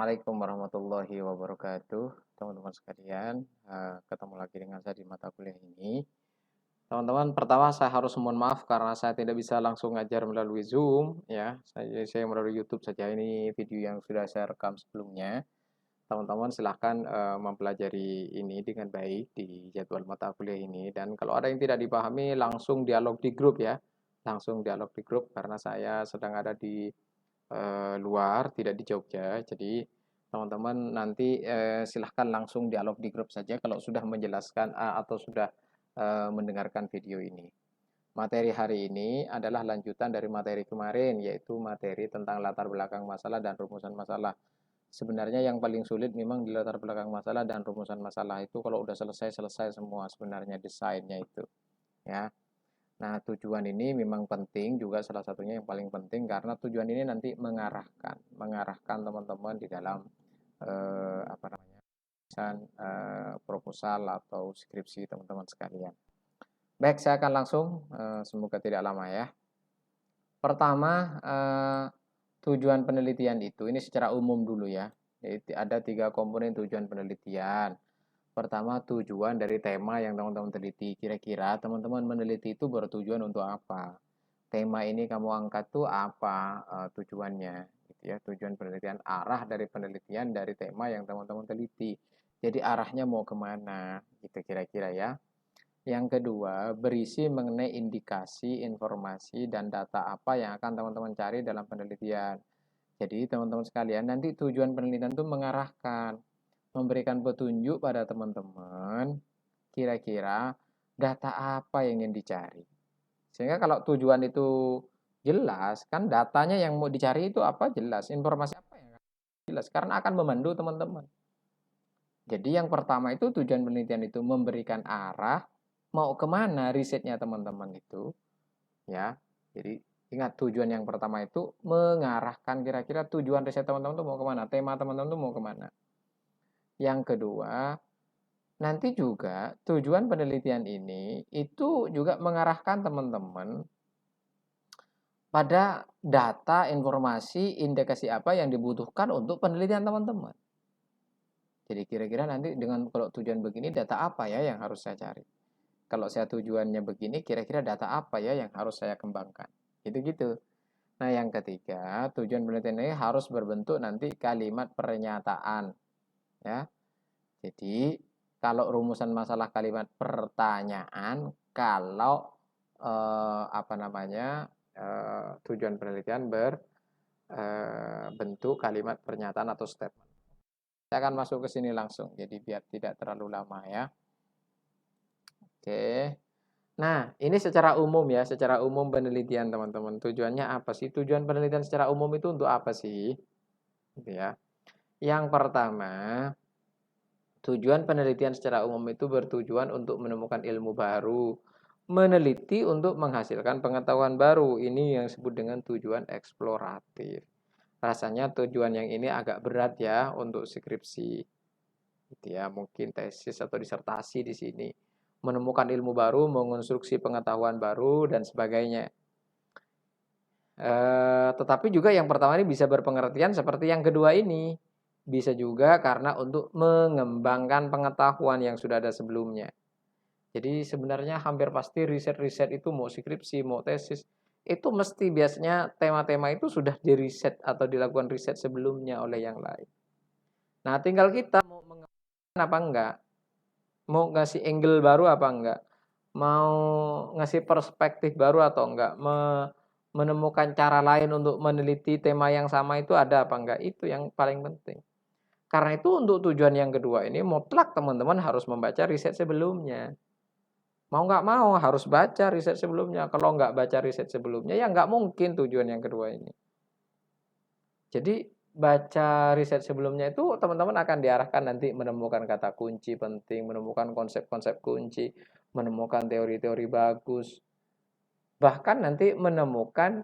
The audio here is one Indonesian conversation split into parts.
Assalamualaikum warahmatullahi wabarakatuh, teman-teman sekalian. Ketemu lagi dengan saya di mata kuliah ini. Teman-teman, pertama saya harus mohon maaf karena saya tidak bisa langsung ngajar melalui Zoom, ya. Saya melalui YouTube saja. Ini video yang sudah saya rekam sebelumnya. Teman-teman silahkan mempelajari ini dengan baik di jadwal mata kuliah ini. Dan kalau ada yang tidak dipahami, langsung dialog di grup ya. Langsung dialog di grup karena saya sedang ada di luar, tidak di Jogja. Jadi teman-teman nanti silahkan langsung dialog di grup saja kalau sudah menjelaskan atau sudah mendengarkan video ini. Materi hari ini adalah lanjutan dari materi kemarin, yaitu materi tentang latar belakang masalah dan rumusan masalah. Sebenarnya yang paling sulit memang di latar belakang masalah dan rumusan masalah itu kalau udah selesai semua sebenarnya desainnya itu, ya. Nah, tujuan ini memang penting juga, salah satunya yang paling penting karena tujuan ini nanti mengarahkan teman-teman di dalam apa namanya, proposal atau skripsi teman-teman sekalian. Baik, saya akan langsung, semoga tidak lama ya. Pertama, tujuan penelitian itu ini secara umum dulu ya. Jadi ada 3 komponen tujuan penelitian. Pertama, tujuan dari tema yang teman-teman teliti. Kira-kira teman-teman meneliti itu bertujuan untuk apa? Tema ini kamu angkat tuh apa tujuannya? Gitu ya, tujuan penelitian, arah dari penelitian dari tema yang teman-teman teliti. Jadi arahnya mau kemana? Gitu kira-kira ya. Yang kedua, berisi mengenai indikasi, informasi, dan data apa yang akan teman-teman cari dalam penelitian. Jadi teman-teman sekalian, nanti tujuan penelitian itu mengarahkan, memberikan petunjuk pada teman-teman, kira-kira data apa yang ingin dicari. Sehingga kalau tujuan itu jelas, kan datanya yang mau dicari itu apa jelas, informasi apa yang jelas, karena akan memandu teman-teman. Jadi yang pertama itu tujuan penelitian itu memberikan arah, mau kemana risetnya teman-teman itu, ya. Jadi ingat tujuan yang pertama itu mengarahkan kira-kira tujuan riset teman-teman itu mau kemana, tema teman-teman itu mau kemana. Yang kedua, nanti juga tujuan penelitian ini itu juga mengarahkan teman-teman pada data, informasi, indikasi apa yang dibutuhkan untuk penelitian teman-teman. Jadi kira-kira nanti dengan kalau tujuan begini data apa ya yang harus saya cari. Kalau saya tujuannya begini, kira-kira data apa ya yang harus saya kembangkan. Gitu-gitu. Nah, yang ketiga, tujuan penelitian ini harus berbentuk nanti kalimat pernyataan. Ya. Jadi, kalau rumusan masalah kalimat pertanyaan, kalau apa namanya tujuan penelitian berbentuk kalimat pernyataan atau statement. Saya akan masuk ke sini langsung, jadi biar tidak terlalu lama ya. Oke. Nah, ini secara umum ya, secara umum penelitian teman-teman. Tujuannya apa sih? Tujuan penelitian secara umum itu untuk apa sih? Gitu ya. Yang pertama, tujuan penelitian secara umum itu bertujuan untuk menemukan ilmu baru, meneliti untuk menghasilkan pengetahuan baru. Ini yang disebut dengan tujuan eksploratif. Rasanya tujuan yang ini agak berat ya untuk skripsi. Gitu ya, mungkin tesis atau disertasi di sini. Menemukan ilmu baru, mengonstruksi pengetahuan baru dan sebagainya. Tetapi juga yang pertama ini bisa berpengertian seperti yang kedua ini. Bisa juga karena untuk mengembangkan pengetahuan yang sudah ada sebelumnya. Jadi sebenarnya hampir pasti riset-riset itu mau skripsi, mau tesis, itu mesti biasanya tema-tema itu sudah diriset atau dilakukan riset sebelumnya oleh yang lain. Nah, tinggal kita mau mengembangkan apa enggak, mau ngasih angle baru apa enggak, mau ngasih perspektif baru atau enggak, menemukan cara lain untuk meneliti tema yang sama itu ada apa enggak, itu yang paling penting. Karena itu untuk tujuan yang kedua ini mutlak teman-teman harus membaca riset sebelumnya. Mau nggak mau harus baca riset sebelumnya. Kalau nggak baca riset sebelumnya ya nggak mungkin tujuan yang kedua ini. Jadi baca riset sebelumnya itu teman-teman akan diarahkan nanti menemukan kata kunci penting, menemukan konsep-konsep kunci, menemukan teori-teori bagus. Bahkan nanti menemukan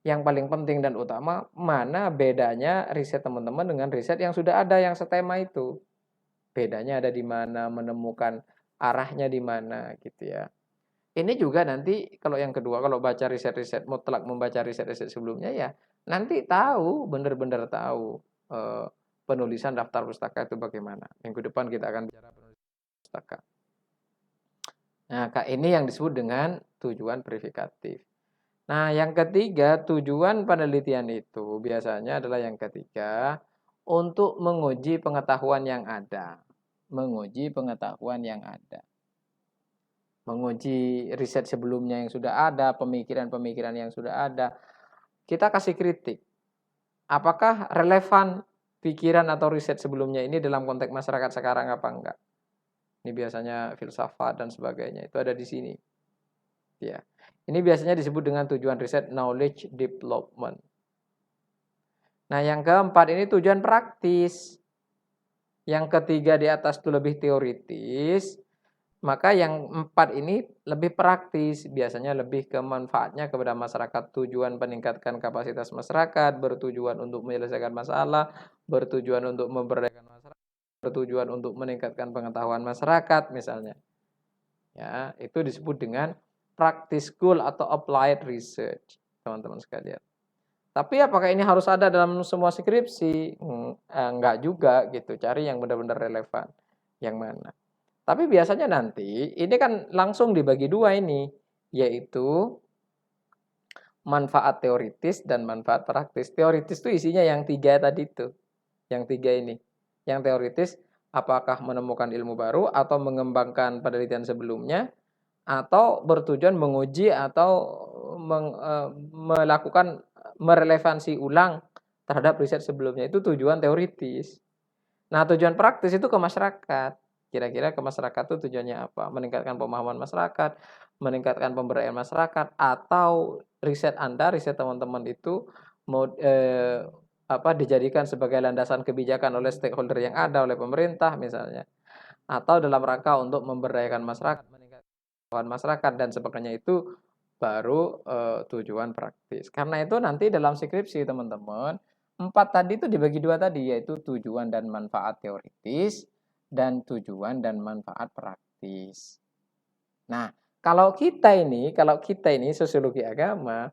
yang paling penting dan utama, mana bedanya riset teman-teman dengan riset yang sudah ada yang setema itu. Bedanya ada di mana, menemukan arahnya di mana gitu ya. Ini juga nanti kalau yang kedua, kalau baca riset-riset, mutlak membaca riset-riset sebelumnya ya, nanti tahu, benar-benar tahu penulisan daftar pustaka itu bagaimana. Minggu depan kita akan bicara penulisan pustaka. Nah, ini yang disebut dengan tujuan verifikatif. Nah, yang ketiga, tujuan penelitian itu biasanya adalah yang ketiga untuk menguji pengetahuan yang ada. Menguji pengetahuan yang ada. Menguji riset sebelumnya yang sudah ada, pemikiran-pemikiran yang sudah ada. Kita kasih kritik. Apakah relevan pikiran atau riset sebelumnya ini dalam konteks masyarakat sekarang apa enggak? Ini biasanya filsafat dan sebagainya. Itu ada di sini. Ya. Ini biasanya disebut dengan tujuan riset knowledge development. Nah, yang keempat ini tujuan praktis. Yang ketiga di atas itu lebih teoritis. Maka yang empat ini lebih praktis. Biasanya lebih ke manfaatnya kepada masyarakat. Tujuan meningkatkan kapasitas masyarakat, bertujuan untuk menyelesaikan masalah, bertujuan untuk memberdayakan masyarakat, bertujuan untuk meningkatkan pengetahuan masyarakat misalnya. Ya, itu disebut dengan practice goal atau applied research, teman-teman sekalian. Tapi apakah ini harus ada dalam semua skripsi? Enggak juga gitu. Cari yang benar-benar relevan. Yang mana? Tapi biasanya nanti ini kan langsung dibagi dua ini, yaitu manfaat teoritis dan manfaat praktis. Teoritis itu isinya yang tiga tadi itu. Yang tiga ini. Yang teoritis apakah menemukan ilmu baru atau mengembangkan penelitian sebelumnya, atau bertujuan menguji atau melakukan merelevansi ulang terhadap riset sebelumnya. Itu tujuan teoritis. Nah, tujuan praktis itu ke masyarakat. Kira-kira ke masyarakat itu tujuannya apa? Meningkatkan pemahaman masyarakat, meningkatkan pemberdayaan masyarakat, atau riset Anda, riset teman-teman itu mau dijadikan sebagai landasan kebijakan oleh stakeholder yang ada, oleh pemerintah misalnya, atau dalam rangka untuk memberdayakan masyarakat, meningkatkan masyarakat dan sebagainya. Itu baru tujuan praktis. Karena itu nanti dalam skripsi teman-teman, empat tadi itu dibagi dua tadi, yaitu tujuan dan manfaat teoritis dan tujuan dan manfaat praktis. Nah, kalau kita ini sosiologi agama,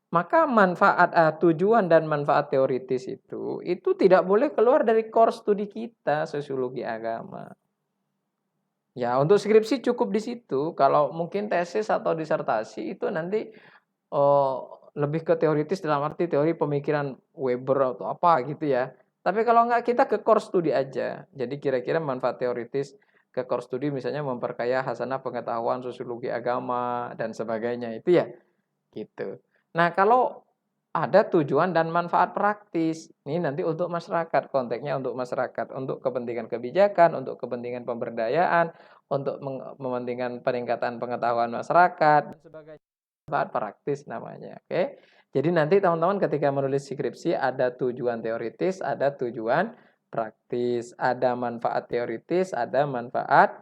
maka manfaat tujuan dan manfaat teoritis itu tidak boleh keluar dari core studi kita sosiologi agama. Ya, untuk skripsi cukup di situ. Kalau mungkin tesis atau disertasi itu nanti lebih ke teoritis dalam arti teori pemikiran Weber atau apa gitu ya. Tapi kalau enggak, kita ke core studi aja. Jadi kira-kira manfaat teoritis ke core studi misalnya memperkaya hasanah pengetahuan sosiologi agama dan sebagainya itu ya. Gitu. Nah, kalau ada tujuan dan manfaat praktis. Ini nanti untuk masyarakat, konteksnya untuk masyarakat, untuk kepentingan kebijakan, untuk kepentingan pemberdayaan, untuk mementingkan peningkatan pengetahuan masyarakat dan sebagainya. Manfaat praktis namanya, oke. Jadi nanti teman-teman ketika menulis skripsi ada tujuan teoritis, ada tujuan praktis, ada manfaat teoritis, ada manfaat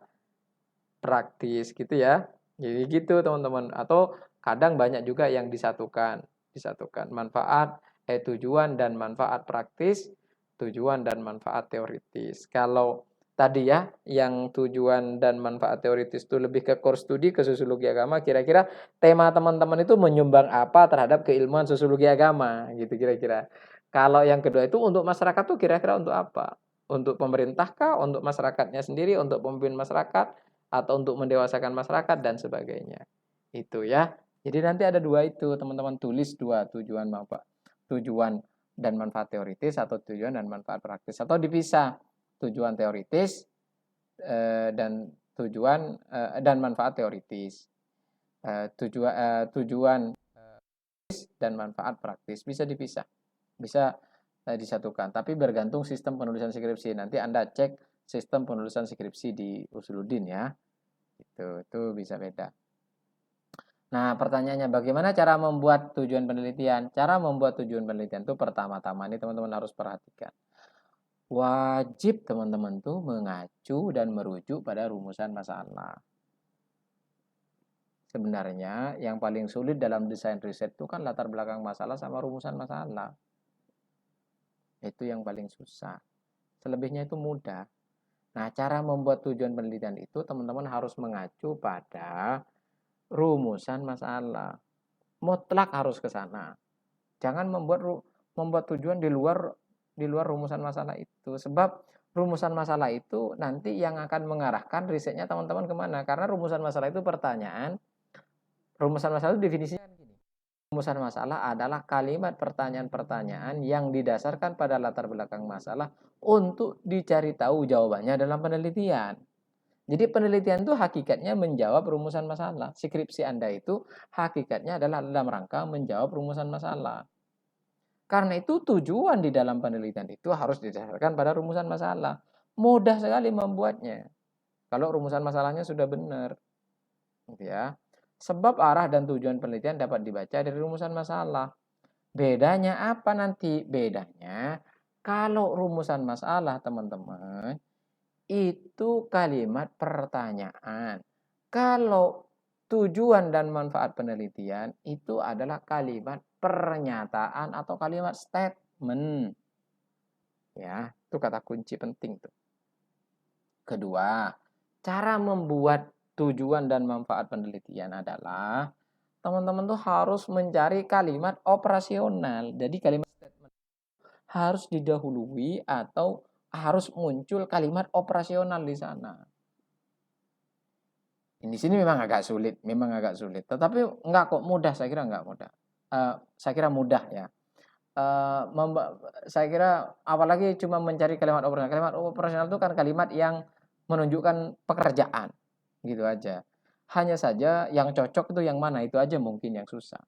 praktis gitu ya. Jadi gitu teman-teman. Atau kadang banyak juga yang disatukan manfaat tujuan dan manfaat praktis, tujuan dan manfaat teoritis. Kalau tadi ya yang tujuan dan manfaat teoritis itu lebih ke core studi, ke sosiologi agama, kira-kira tema teman-teman itu menyumbang apa terhadap keilmuan sosiologi agama gitu kira-kira. Kalau yang kedua itu untuk masyarakat tuh kira-kira untuk apa? Untuk pemerintah kah, untuk masyarakatnya sendiri, untuk pemimpin masyarakat, atau untuk mendewasakan masyarakat dan sebagainya. Itu ya. Jadi nanti ada dua itu, teman-teman tulis dua tujuan apa? Tujuan dan manfaat teoritis atau tujuan dan manfaat praktis, atau dipisah tujuan teoritis dan tujuan dan manfaat teoritis. Tujuan dan manfaat praktis bisa dipisah, bisa disatukan, tapi bergantung sistem penulisan skripsi. Nanti Anda cek sistem penulisan skripsi di Usuluddin ya. Itu bisa beda. Nah, pertanyaannya bagaimana cara membuat tujuan penelitian? Cara membuat tujuan penelitian itu pertama-tama ini teman-teman harus perhatikan. Wajib teman-teman tuh mengacu dan merujuk pada rumusan masalah. Sebenarnya yang paling sulit dalam desain riset itu kan latar belakang masalah sama rumusan masalah. Itu yang paling susah. Selebihnya itu mudah. Nah, cara membuat tujuan penelitian itu teman-teman harus mengacu pada rumusan masalah. Mutlak harus ke sana. Jangan membuat tujuan di luar di luar rumusan masalah itu. Sebab rumusan masalah itu nanti yang akan mengarahkan risetnya teman-teman kemana. Karena rumusan masalah itu pertanyaan, rumusan masalah itu definisinya gini. Rumusan masalah adalah kalimat pertanyaan-pertanyaan yang didasarkan pada latar belakang masalah untuk dicari tahu jawabannya dalam penelitian. Jadi penelitian itu hakikatnya menjawab rumusan masalah. Skripsi Anda itu hakikatnya adalah dalam rangka menjawab rumusan masalah. Karena itu tujuan di dalam penelitian itu harus didasarkan pada rumusan masalah. Mudah sekali membuatnya. Kalau rumusan masalahnya sudah benar. Gitu ya. Sebab arah dan tujuan penelitian dapat dibaca dari rumusan masalah. Bedanya apa nanti? Bedanya kalau rumusan masalah teman-teman itu kalimat pertanyaan. Kalau tujuan dan manfaat penelitian itu adalah kalimat pernyataan atau kalimat statement. Ya, itu kata kunci penting tuh. Kedua, cara membuat tujuan dan manfaat penelitian adalah teman-teman tuh harus mencari kalimat operasional. Jadi kalimat statement harus didahului atau harus muncul kalimat operasional di sana. Di sini memang agak sulit, Tetapi enggak kok mudah, saya kira enggak mudah. Saya kira mudah ya. Saya kira apalagi cuma mencari kalimat operasional. Kalimat operasional itu kan kalimat yang menunjukkan pekerjaan, gitu aja. Hanya saja yang cocok itu yang mana, itu aja mungkin yang susah.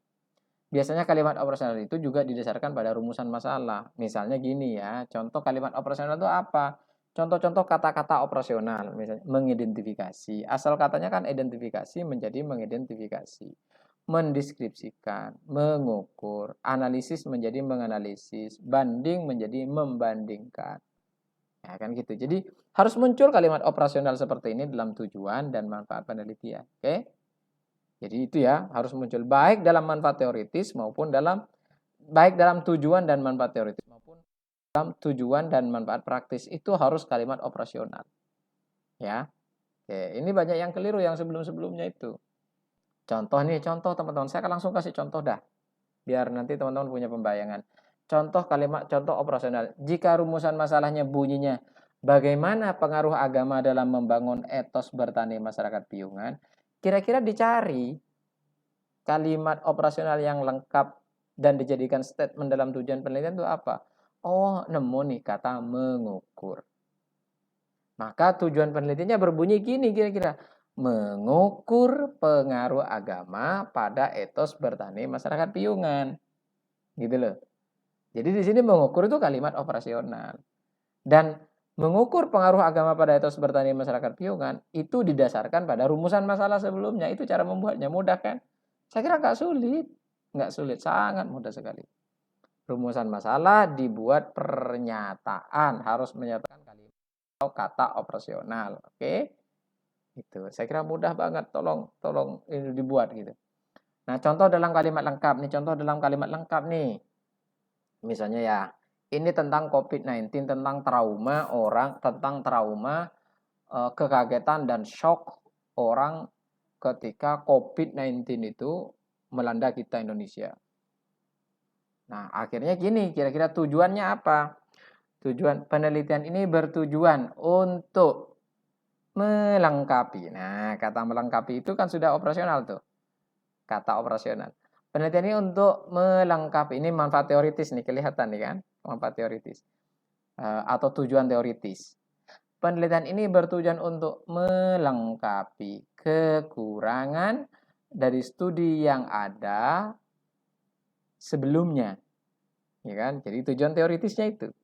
Biasanya kalimat operasional itu juga didasarkan pada rumusan masalah. Misalnya gini ya, contoh kalimat operasional itu apa? Contoh-contoh kata-kata operasional, misalnya mengidentifikasi. Asal katanya kan identifikasi menjadi mengidentifikasi. Mendeskripsikan, mengukur, analisis menjadi menganalisis, banding menjadi membandingkan. Ya kan gitu. Jadi harus muncul kalimat operasional seperti ini dalam tujuan dan manfaat penelitian. Oke? Jadi itu ya, harus muncul baik dalam manfaat teoritis maupun baik dalam tujuan dan manfaat teoritis maupun dalam tujuan dan manfaat praktis itu harus kalimat operasional. Ya. Oke, ini banyak yang keliru yang sebelum-sebelumnya itu. Contoh teman-teman, saya akan langsung kasih contoh dah. Biar nanti teman-teman punya pembayangan. Contoh operasional. Jika rumusan masalahnya bunyinya bagaimana pengaruh agama dalam membangun etos bertani masyarakat Piungan, kira-kira dicari kalimat operasional yang lengkap dan dijadikan statement dalam tujuan penelitian itu apa? Oh, nemu nih kata mengukur. Maka tujuan penelitiannya berbunyi gini kira-kira. Mengukur pengaruh agama pada etos bertani masyarakat Piungan. Gitu loh. Jadi di sini mengukur itu kalimat operasional. Dan mengukur pengaruh agama pada etos bertani masyarakat Piungan itu didasarkan pada rumusan masalah sebelumnya. Itu cara membuatnya mudah kan? Saya kira nggak sulit, sangat mudah sekali. Rumusan masalah dibuat pernyataan, harus menyatakan kalimat atau kata operasional, oke? Itu, saya kira mudah banget. Tolong ini dibuat gitu. Nah, contoh dalam kalimat lengkap nih. Misalnya ya, ini tentang COVID-19, tentang trauma kekagetan dan shock orang ketika COVID-19 itu melanda kita Indonesia. Nah, akhirnya gini, kira-kira tujuannya apa? Tujuan penelitian ini bertujuan untuk melengkapi. Nah, kata melengkapi itu kan sudah operasional tuh. Kata operasional. Penelitian ini untuk melengkapi. Ini manfaat teoritis nih, kelihatan nih kan? Manfaat teoritis. Atau tujuan teoritis. Penelitian ini bertujuan untuk melengkapi kekurangan dari studi yang ada sebelumnya. Ya kan? Jadi tujuan teoritisnya itu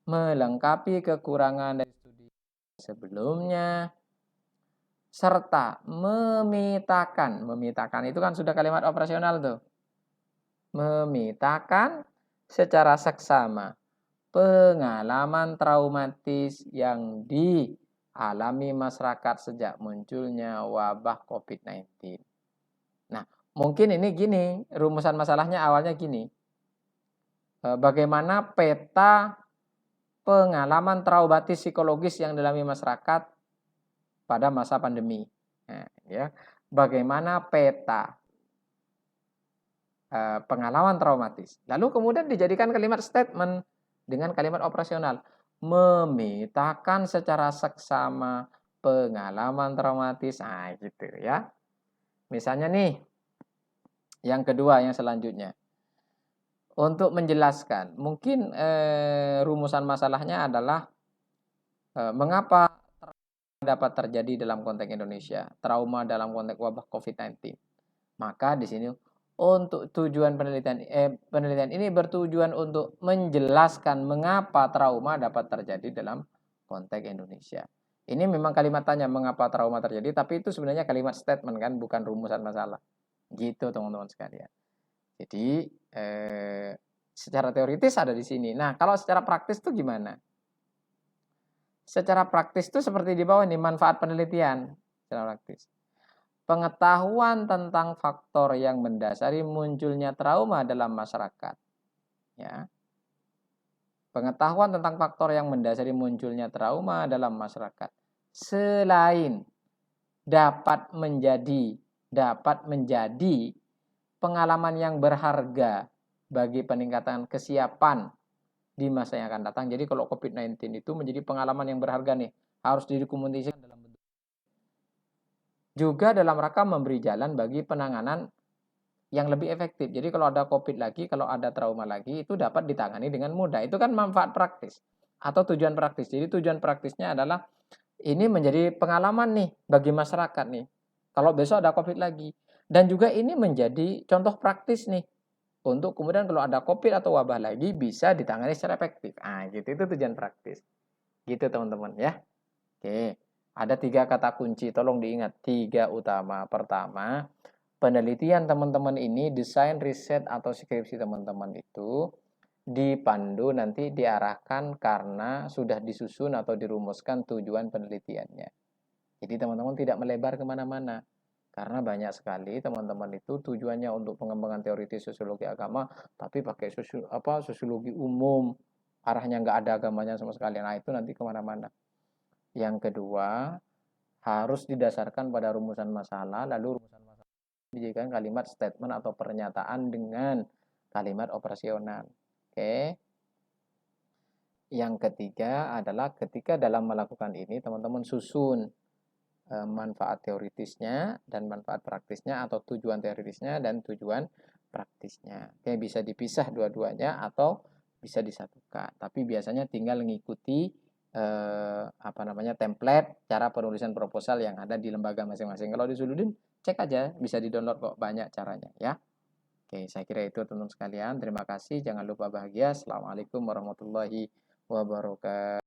melengkapi kekurangan dari studi sebelumnya serta memetakan itu kan sudah kalimat operasional tuh. Memetakan secara seksama pengalaman traumatis yang dialami masyarakat sejak munculnya wabah COVID-19. Nah, mungkin ini gini, rumusan masalahnya awalnya gini. Bagaimana peta pengalaman traumatis psikologis yang dialami masyarakat pada masa pandemi. Nah, ya. Bagaimana peta pengalaman traumatis. Lalu kemudian dijadikan kalimat statement dengan kalimat operasional. Memetakan secara seksama pengalaman traumatis. Nah, gitu ya. Misalnya nih, yang kedua yang selanjutnya. Untuk menjelaskan, mungkin rumusan masalahnya adalah mengapa dapat terjadi dalam konteks Indonesia, trauma dalam konteks wabah COVID-19. Maka di sini untuk tujuan penelitian ini bertujuan untuk menjelaskan mengapa trauma dapat terjadi dalam konteks Indonesia. Ini memang kalimat tanya mengapa trauma terjadi, tapi itu sebenarnya kalimat statement kan, bukan rumusan masalah. Gitu teman-teman sekalian. Jadi secara teoritis ada di sini. Nah, kalau secara praktis itu gimana? Secara praktis itu seperti di bawah ini, manfaat penelitian. Secara praktis. Pengetahuan tentang faktor yang mendasari munculnya trauma dalam masyarakat. Ya. Pengetahuan tentang faktor yang mendasari munculnya trauma dalam masyarakat. Selain dapat menjadi pengalaman yang berharga bagi peningkatan kesiapan di masa yang akan datang. Jadi kalau COVID-19 itu menjadi pengalaman yang berharga nih, harus didokumentasikan dalam bentuk. Juga dalam rangka memberi jalan bagi penanganan yang lebih efektif. Jadi kalau ada COVID lagi, kalau ada trauma lagi, itu dapat ditangani dengan mudah. Itu kan manfaat praktis atau tujuan praktis. Jadi tujuan praktisnya adalah ini menjadi pengalaman nih bagi masyarakat nih. Kalau besok ada COVID lagi. Dan juga ini menjadi contoh praktis nih untuk kemudian kalau ada COVID atau wabah lagi bisa ditangani secara efektif. Ah, gitu itu tujuan praktis. Gitu teman-teman ya. Oke, ada 3 kata kunci, tolong diingat 3 utama. Pertama, penelitian teman-teman ini, desain riset atau skripsi teman-teman itu dipandu nanti diarahkan karena sudah disusun atau dirumuskan tujuan penelitiannya. Jadi teman-teman tidak melebar kemana-mana. Karena banyak sekali teman-teman itu tujuannya untuk pengembangan teoritis sosiologi agama, tapi pakai sosiologi umum, arahnya nggak ada agamanya sama sekali. Nah itu nanti kemana-mana. Yang kedua, harus didasarkan pada rumusan masalah, lalu rumusan masalah dijadikan kalimat statement atau pernyataan dengan kalimat operasional. Oke. Yang ketiga adalah ketika dalam melakukan ini, teman-teman susun manfaat teoritisnya dan manfaat praktisnya atau tujuan teoritisnya dan tujuan praktisnya. Oke, bisa dipisah dua-duanya atau bisa disatukan. Tapi biasanya tinggal mengikuti template cara penulisan proposal yang ada di lembaga masing-masing. Kalau di Suludin cek aja, bisa di-download kok, banyak caranya ya. Oke, saya kira itu teman-teman sekalian. Terima kasih, jangan lupa bahagia. Assalamualaikum warahmatullahi wabarakatuh.